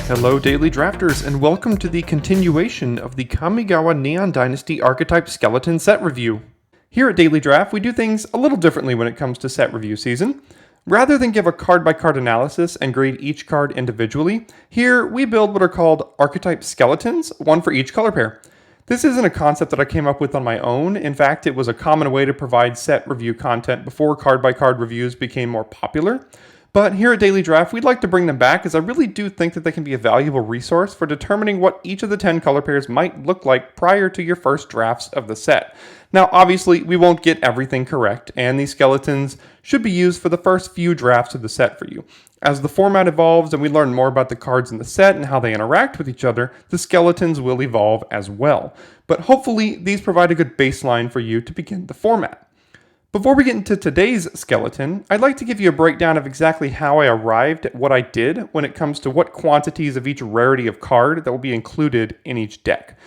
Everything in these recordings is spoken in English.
Hello Daily Drafters, and welcome to the continuation of the Kamigawa Neon Dynasty Archetype Skeleton set review. Here at Daily Draft, we do things a little differently when it comes to set review season. Rather than give a card-by-card analysis and grade each card individually, here we build what are called Archetype Skeletons, one for each color pair. This isn't a concept that I came up with on my own. In fact, it was a common way to provide set review content before card-by-card reviews became more popular. But here at Daily Draft, we'd like to bring them back as I really do think that they can be a valuable resource for determining what each of the 10 color pairs might look like prior to your first drafts of the set. Now, obviously, we won't get everything correct, and these skeletons should be used for the first few drafts of the set for you. As the format evolves and we learn more about the cards in the set and how they interact with each other, the skeletons will evolve as well. But hopefully, these provide a good baseline for you to begin the format. Before we get into today's skeleton, I'd like to give you a breakdown of exactly how I arrived at what I did when it comes to what quantities of each rarity of card that will be included in each deck.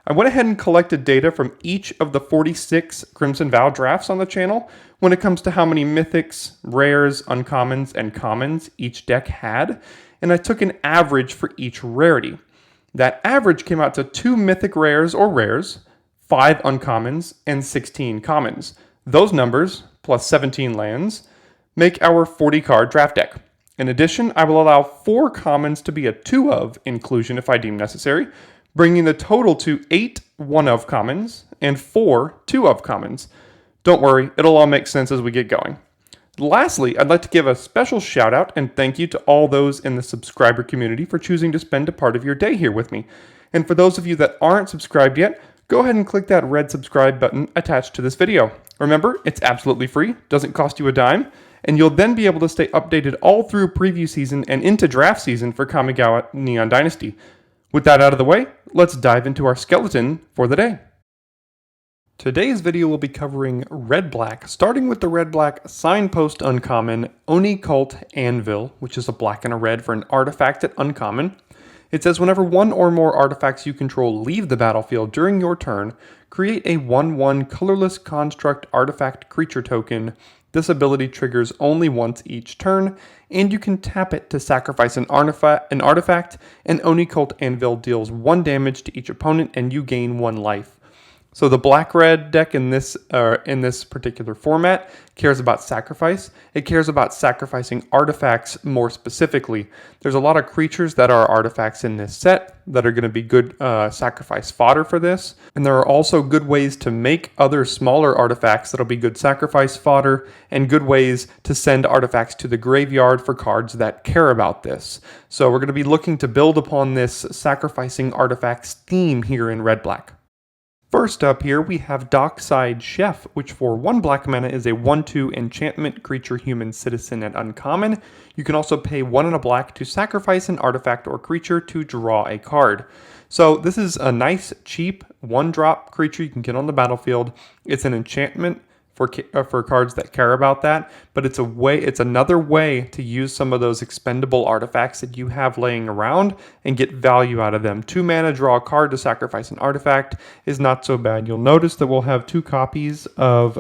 I went ahead and collected data from each of the 46 Crimson Vow drafts on the channel when it comes to how many mythics, rares, uncommons, and commons each deck had, and I took an average for each rarity. That average came out to 2 mythic rares or rares, 5 uncommons, and 16 commons. Those numbers, plus 17 lands, make our 40-card draft deck. In addition, I will allow 4 commons to be a 2-of inclusion if I deem necessary, bringing the total to 8 1-of commons and 4 2-of commons. Don't worry, it'll all make sense as we get going. Lastly, I'd like to give a special shout out and thank you to all those in the subscriber community for choosing to spend a part of your day here with me. And for those of you that aren't subscribed yet, go ahead and click that red subscribe button attached to this video. Remember, it's absolutely free, doesn't cost you a dime, and you'll then be able to stay updated all through preview season and into draft season for Kamigawa Neon Dynasty. With that out of the way, let's dive into our skeleton for the day. Today's video will be covering red-black, starting with the red-black signpost uncommon Oni-Cult Anvil, which is a black and a red for an artifact at uncommon. It says whenever one or more artifacts you control leave the battlefield during your turn, create a 1/1 colorless construct artifact creature token. This ability triggers only once each turn, and you can tap it to sacrifice an artifact, and Oni-Cult Anvil deals 1 damage to each opponent and you gain 1 life. So the black-red deck in this particular format cares about sacrifice. It cares about sacrificing artifacts more specifically. There's a lot of creatures that are artifacts in this set that are going to be good sacrifice fodder for this. And there are also good ways to make other smaller artifacts that'll be good sacrifice fodder, and good ways to send artifacts to the graveyard for cards that care about this. So we're going to be looking to build upon this sacrificing artifacts theme here in red-black. First up here, we have Dockside Chef, which for 1 black mana is a 1/2 enchantment creature human citizen at uncommon. You can also pay 1 and a black to sacrifice an artifact or creature to draw a card. So this is a nice, cheap, 1-drop creature you can get on the battlefield. It's an enchantment for cards that care about that, but it's another way to use some of those expendable artifacts that you have laying around and get value out of them. 2 mana, draw a card to sacrifice an artifact is not so bad. You'll notice that we'll have 2 copies of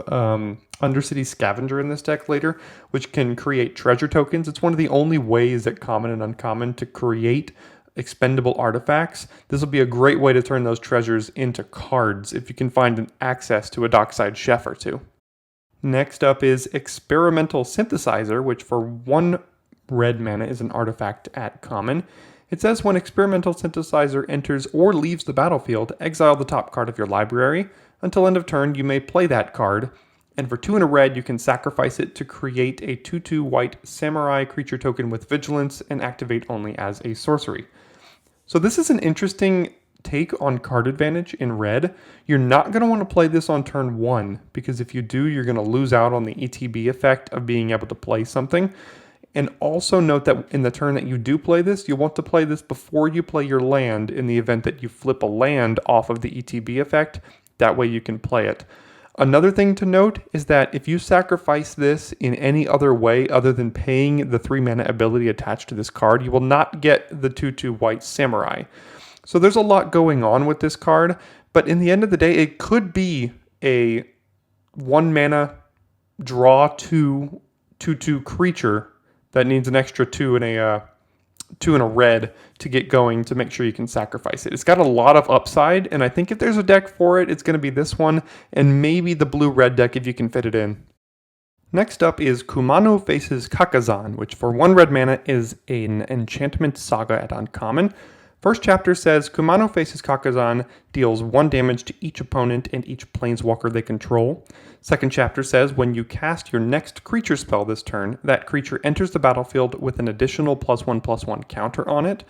Undercity Scavenger in this deck later, which can create treasure tokens. It's one of the only ways that common and uncommon to create expendable artifacts. This will be a great way to turn those treasures into cards if you can find an access to a Dockside Chef or 2. Next up is Experimental Synthesizer, which for 1 red mana is an artifact at common. It says when Experimental Synthesizer enters or leaves the battlefield, exile the top card of your library. Until end of turn, you may play that card. And for 2 and a red, you can sacrifice it to create a 2/2 white samurai creature token with vigilance and activate only as a sorcery. So this is an interesting take on card advantage in red. You're not going to want to play this on turn 1, because if you do, you're going to lose out on the ETB effect of being able to play something. And also note that in the turn that you do play this, you'll want to play this before you play your land in the event that you flip a land off of the ETB effect. That way you can play it. Another thing to note is that if you sacrifice this in any other way other than paying the 3 mana ability attached to this card, you will not get the 2/2 white samurai. So there's a lot going on with this card, but in the end of the day, it could be a 1 mana draw 2/2 creature that needs an extra 2 in a 2 and a red to get going to make sure you can sacrifice it. It's got a lot of upside, and I think if there's a deck for it, it's going to be this one, and maybe the blue-red deck if you can fit it in. Next up is Kumano faces Kakkazan, which for 1 red mana is an enchantment saga at uncommon. First chapter says, Kumano faces Kakkazan deals 1 damage to each opponent and each planeswalker they control. Second chapter says, when you cast your next creature spell this turn, that creature enters the battlefield with an additional +1/+1 counter on it.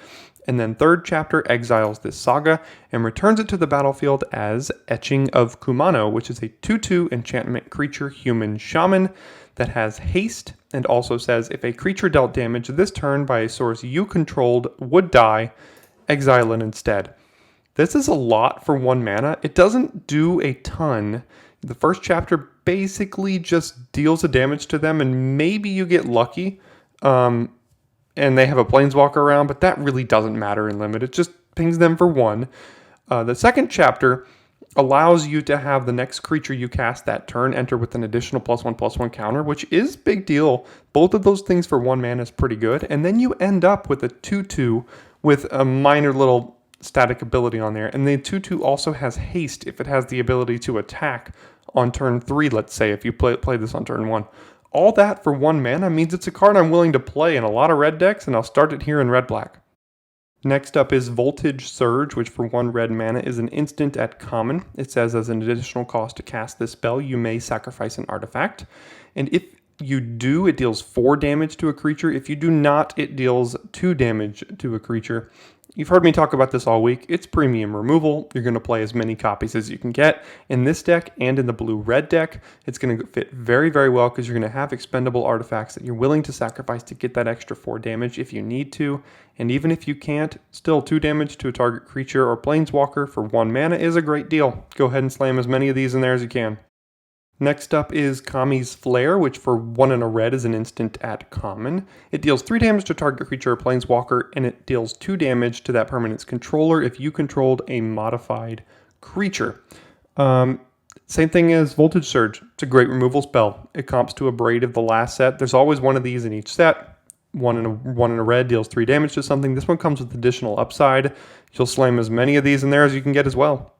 And then third chapter exiles this saga and returns it to the battlefield as Etching of Kumano, which is a 2/2 enchantment creature human shaman that has haste, and also says, if a creature dealt damage this turn by a source you controlled would die, exile it instead. This is a lot for 1 mana. It doesn't do a ton. The first chapter basically just deals the damage to them, and maybe you get lucky and they have a planeswalker around, but that really doesn't matter in Limited. It just pings them for 1. The second chapter allows you to have the next creature you cast that turn enter with an additional +1/+1 counter, which is big deal. Both of those things for 1 mana is pretty good. And then you end up with a 2/2 with a minor little static ability on there. And the 2/2 also has haste if it has the ability to attack on turn 3, let's say, if you play this on turn 1. All that for 1 mana means it's a card I'm willing to play in a lot of red decks, and I'll start it here in red-black. Next up is Voltage Surge, which for 1 red mana is an instant at common. It says as an additional cost to cast this spell, you may sacrifice an artifact. And if you do, it deals 4 damage to a creature. If you do not, it deals 2 damage to a creature. You've heard me talk about this all week. It's premium removal. You're going to play as many copies as you can get. In this deck and in the blue-red deck, it's going to fit very, very well because you're going to have expendable artifacts that you're willing to sacrifice to get that extra 4 damage if you need to. And even if you can't, still 2 damage to a target creature or planeswalker for 1 mana is a great deal. Go ahead and slam as many of these in there as you can. Next up is Kami's Flare, which for 1 and a red is an instant at common. It deals 3 damage to target creature or planeswalker, and it deals 2 damage to that permanent's controller if you controlled a modified creature. Same thing as Voltage Surge. It's a great removal spell. It comps to Abrade the last set. There's always one of these in each set. 1 and a red deals 3 damage to something. This one comes with additional upside. You'll slam as many of these in there as you can get as well.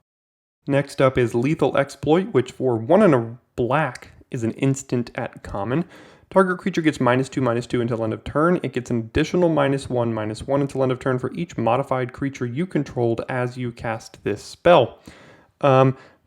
Next up is Lethal Exploit, which for 1 and a black is an instant at common. Target creature gets -2/-2 until end of turn. It gets an additional -1/-1 until end of turn for each modified creature you controlled as you cast this spell.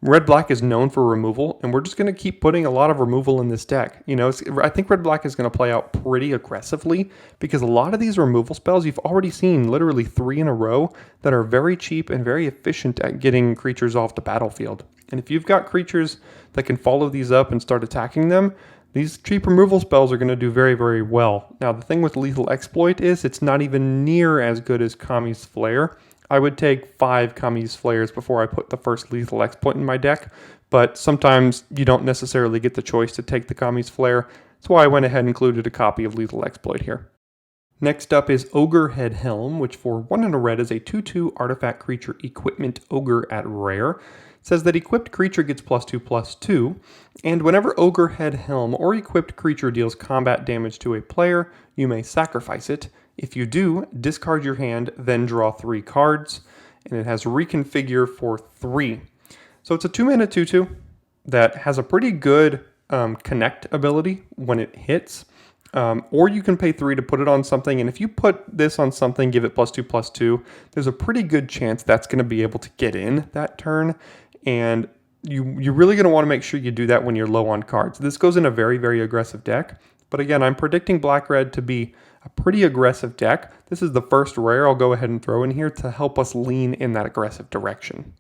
Red-black is known for removal, and we're just going to keep putting a lot of removal in this deck. You know, I think red-black is going to play out pretty aggressively because a lot of these removal spells you've already seen literally 3 in a row that are very cheap and very efficient at getting creatures off the battlefield. And if you've got creatures that can follow these up and start attacking them, these cheap removal spells are going to do very, very well. Now, the thing with Lethal Exploit is it's not even near as good as Kami's Flare. I would take 5 Kami's Flares before I put the first Lethal Exploit in my deck, but sometimes you don't necessarily get the choice to take the Kami's Flare. That's why I went ahead and included a copy of Lethal Exploit here. Next up is Ogre-Head Helm, which for 1 and a red is a 2/2 artifact creature equipment ogre at rare. It says that equipped creature gets +2/+2, and whenever Ogre-Head Helm or equipped creature deals combat damage to a player, you may sacrifice it. If you do, discard your hand, then draw 3 cards, and it has Reconfigure for 3. So it's a 2-mana 2/2 that has a pretty good connect ability when it hits, or you can pay 3 to put it on something, and if you put this on something, give it +2/+2, there's a pretty good chance that's going to be able to get in that turn, and you're really going to want to make sure you do that when you're low on cards. This goes in a very, very aggressive deck, but again, I'm predicting black-red to be a pretty aggressive deck. This is the first rare I'll go ahead and throw in here to help us lean in that aggressive direction.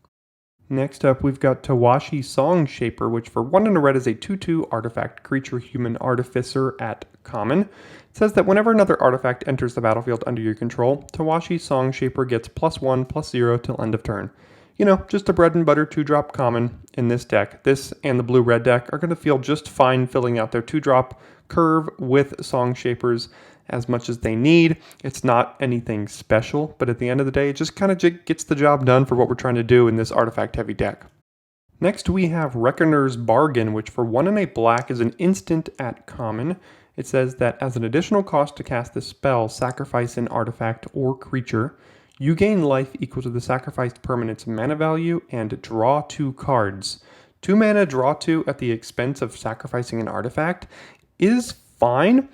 Next up, we've got Towashi Songshaper, which for 1 and a red is a 2/2 artifact creature human artificer at common. It says that whenever another artifact enters the battlefield under your control, Towashi Songshaper gets +1/+0 till end of turn. You know, just a bread and butter 2-drop common in this deck. This and the blue-red deck are going to feel just fine filling out their 2-drop curve with Songshapers as much as they need. It's not anything special, but at the end of the day, it just kind of gets the job done for what we're trying to do in this artifact-heavy deck. Next, we have Reckoner's Bargain, which for 1 and a black is an instant at common. It says that as an additional cost to cast this spell, sacrifice an artifact or creature, you gain life equal to the sacrificed permanent's mana value and draw 2 cards. 2 mana, draw 2 at the expense of sacrificing an artifact is fine,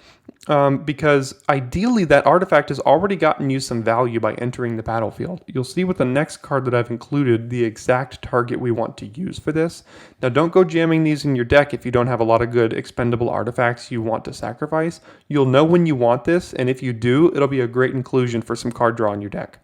because ideally that artifact has already gotten you some value by entering the battlefield. You'll see with the next card that I've included the exact target we want to use for this. Now don't go jamming these in your deck if you don't have a lot of good expendable artifacts you want to sacrifice. You'll know when you want this, and if you do, it'll be a great inclusion for some card draw in your deck.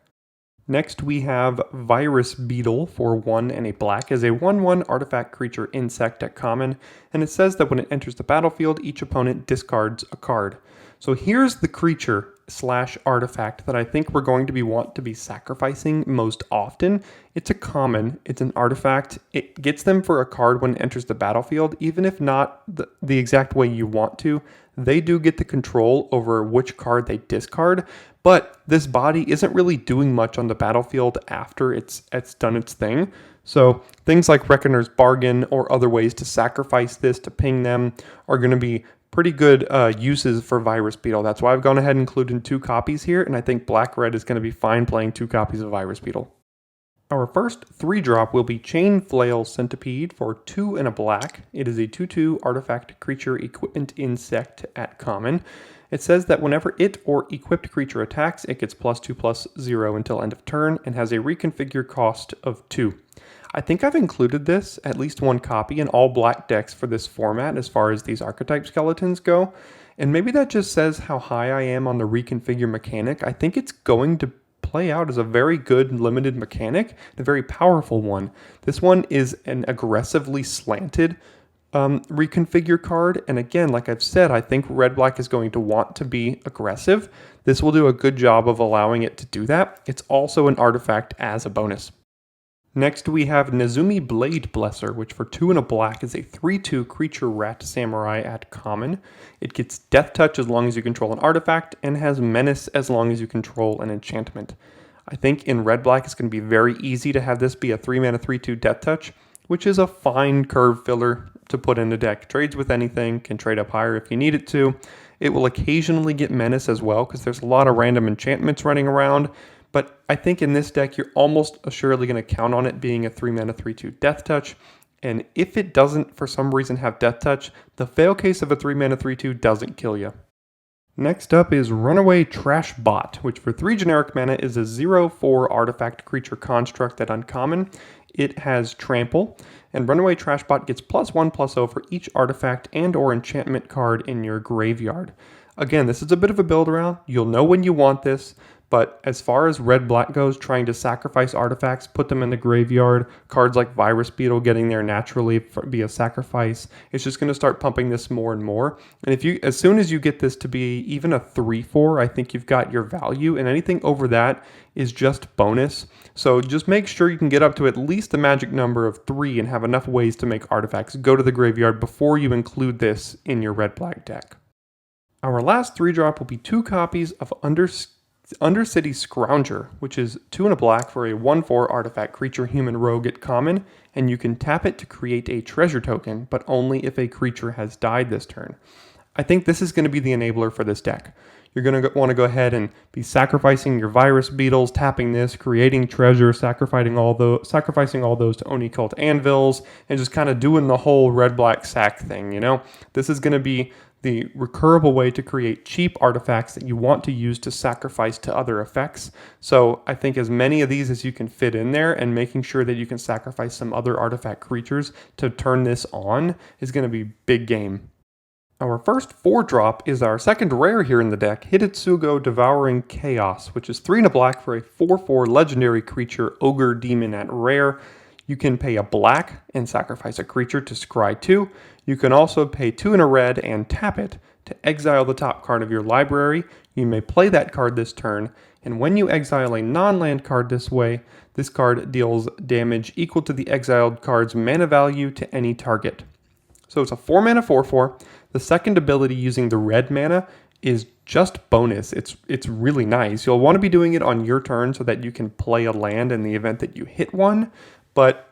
Next we have Virus Beetle for 1 and a black as a 1/1 artifact creature insect at common, and it says that when it enters the battlefield, each opponent discards a card. So here's the creature / artifact that I think we're going to want to be sacrificing most often. It's a common, it's an artifact, it gets them for a card when it enters the battlefield, even if not the exact way you want to. They do get the control over which card they discard, but this body isn't really doing much on the battlefield after it's done its thing. So things like Reckoner's Bargain or other ways to sacrifice this to ping them are going to be pretty good uses for Virus Beetle. That's why I've gone ahead and included 2 copies here, and I think Black-Red is going to be fine playing 2 copies of Virus Beetle. Our first 3-drop will be Chainflail Centipede for 2 and a black. It is a 2/2 artifact creature equipment insect at common. It says that whenever it or equipped creature attacks, it gets +2/+0 until end of turn and has a reconfigure cost of 2. I think I've included this, at least 1 copy, in all black decks for this format as far as these archetype skeletons go. And maybe that just says how high I am on the reconfigure mechanic. I think it's going to play out as a very good limited mechanic, a very powerful one. This one is an aggressively slanted reconfigure card, and again, like I've said, I think red-black is going to want to be aggressive. This will do a good job of allowing it to do that. It's also an artifact as a bonus. Next we have Nezumi Bladeblesser, which for 2 and a black is a 3/2 creature rat samurai at common. It gets Death Touch as long as you control an artifact, and has Menace as long as you control an enchantment. I think in red-black it's going to be very easy to have this be a 3-mana 3/2 Death Touch, which is a fine curve filler to put in a deck. Trades with anything, can trade up higher if you need it to. It will occasionally get Menace as well, because there's a lot of random enchantments running around. But I think in this deck, you're almost assuredly going to count on it being a 3-mana 3/2 Death Touch. And if it doesn't, for some reason, have Death Touch, the fail case of a 3-mana 3/2 doesn't kill you. Next up is Runaway Trash-Bot, which for 3 generic mana is a 0/4 artifact creature construct at uncommon. It has Trample, and Runaway Trash-Bot gets +1/+0 for each artifact and or enchantment card in your graveyard. Again, this is a bit of a build around. You'll know when you want this. But as far as red-black goes, trying to sacrifice artifacts, put them in the graveyard, cards like Virus Beetle getting there naturally via sacrifice, it's just going to start pumping this more and more. And as soon as you get this to be even a 3/4, I think you've got your value, and anything over that is just bonus. So just make sure you can get up to at least the magic number of 3 and have enough ways to make artifacts go to the graveyard before you include this in your red-black deck. Our last 3-drop will be 2 copies of Undercity Scrounger, which is 2 and a black for a 1/4 artifact creature human rogue at common, and you can tap it to create a treasure token, but only if a creature has died this turn. I think this is going to be the enabler for this deck. You're going to want to go ahead and be sacrificing your Virus Beetles, tapping this, creating treasure, sacrificing all those to Oni-Cult Anvils, and just kind of doing the whole red-black sack thing, you know? This is going to be the recurable way to create cheap artifacts that you want to use to sacrifice to other effects. So I think as many of these as you can fit in there, and making sure that you can sacrifice some other artifact creatures to turn this on is going to be big game. Our first 4-drop is our second rare here in the deck, Hidetsugo Devouring Chaos, which is 3 and a black for a 4/4 legendary creature Ogre Demon at rare. You can pay a black and sacrifice a creature to scry 2. You can also pay 2 and a red and tap it to exile the top card of your library. You may play that card this turn, and when you exile a non-land card this way, this card deals damage equal to the exiled card's mana value to any target. So it's a 4-mana 4/4. The second ability using the red mana is just bonus. It's really nice. You'll want to be doing it on your turn so that you can play a land in the event that you hit one, but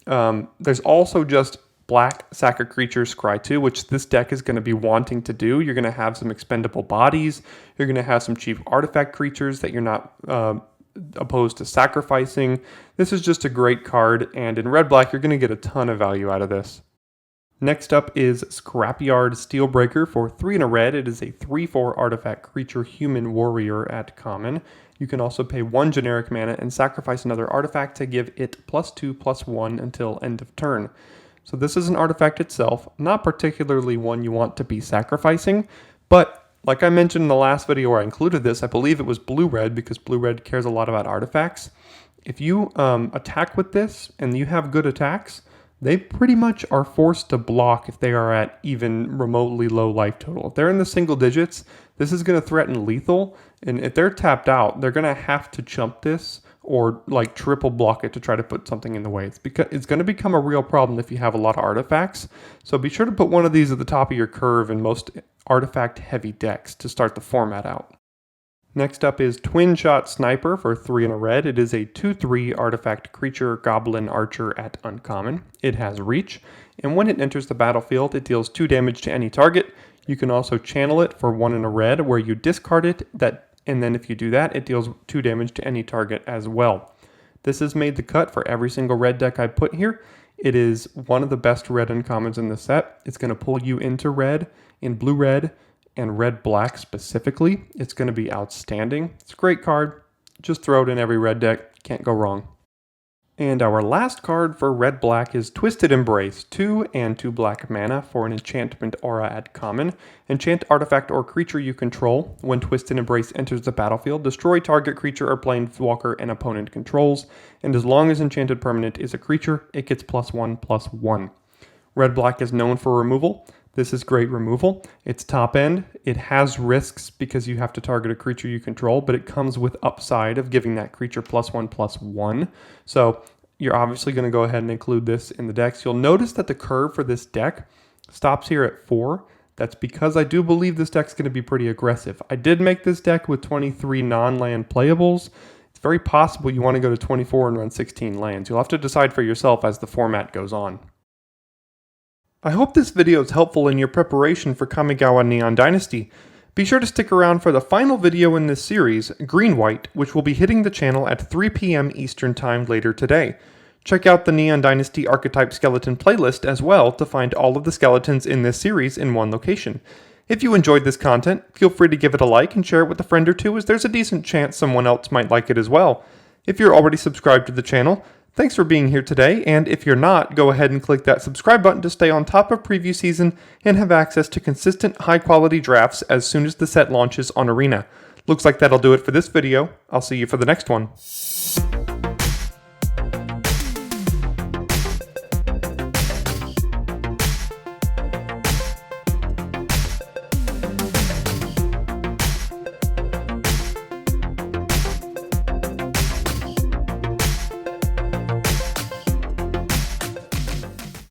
there's also just black, sack a creature, scry 2, which this deck is going to be wanting to do. You're going to have some expendable bodies. You're going to have some cheap artifact creatures that you're not opposed to sacrificing. This is just a great card, and in red-black, you're going to get a ton of value out of this. Next up is Scrapyard Steelbreaker for 3 and a red. It is a 3/4 artifact creature human warrior at common. You can also pay 1 generic mana and sacrifice another artifact to give it +2/+1 until end of turn. So this is an artifact itself, not particularly one you want to be sacrificing, but like I mentioned in the last video where I included this, I believe it was blue-red because blue-red cares a lot about artifacts. If you attack with this and you have good attacks, they pretty much are forced to block if they are at even remotely low life total. If they're in the single digits, this is going to threaten lethal, and if they're tapped out, they're going to have to chump this or like triple block it to try to put something in the way. It's going to become a real problem if you have a lot of artifacts, so be sure to put one of these at the top of your curve in most artifact-heavy decks to start the format out. Next up is Twinshot Sniper for 3 and a red. It is a 2/3 artifact creature goblin archer at uncommon. It has reach, and when it enters the battlefield, it deals 2 damage to any target. You can also channel it for 1 and a red, where you discard it, and then if you do that, it deals 2 damage to any target as well. This has made the cut for every single red deck I put here. It is one of the best red uncommons in the set. It's going to pull you into red, in blue-red, and red-black specifically. It's going to be outstanding. It's a great card. Just throw it in every red deck. Can't go wrong. And our last card for red-black is Twisted Embrace. 2 and 2 black mana for an enchantment aura at common. Enchant artifact or creature you control. When Twisted Embrace enters the battlefield, destroy target creature or planeswalker an opponent controls. And as long as enchanted permanent is a creature, it gets +1/+1. Red-black is known for removal. This is great removal. It's top end. It has risks because you have to target a creature you control, but it comes with upside of giving that creature +1/+1. So you're obviously going to go ahead and include this in the decks. You'll notice that the curve for this deck stops here at 4. That's because I do believe this deck's going to be pretty aggressive. I did make this deck with 23 non-land playables. It's very possible you want to go to 24 and run 16 lands. You'll have to decide for yourself as the format goes on. I hope this video is helpful in your preparation for Kamigawa Neon Dynasty. Be sure to stick around for the final video in this series, Green-White, which will be hitting the channel at 3 p.m. Eastern Time later today. Check out the Neon Dynasty Archetype Skeleton playlist as well to find all of the skeletons in this series in one location. If you enjoyed this content, feel free to give it a like and share it with a friend or two, as there's a decent chance someone else might like it as well. If you're already subscribed to the channel, thanks for being here today, and if you're not, go ahead and click that subscribe button to stay on top of preview season and have access to consistent, high-quality drafts as soon as the set launches on Arena. Looks like that'll do it for this video. I'll see you for the next one.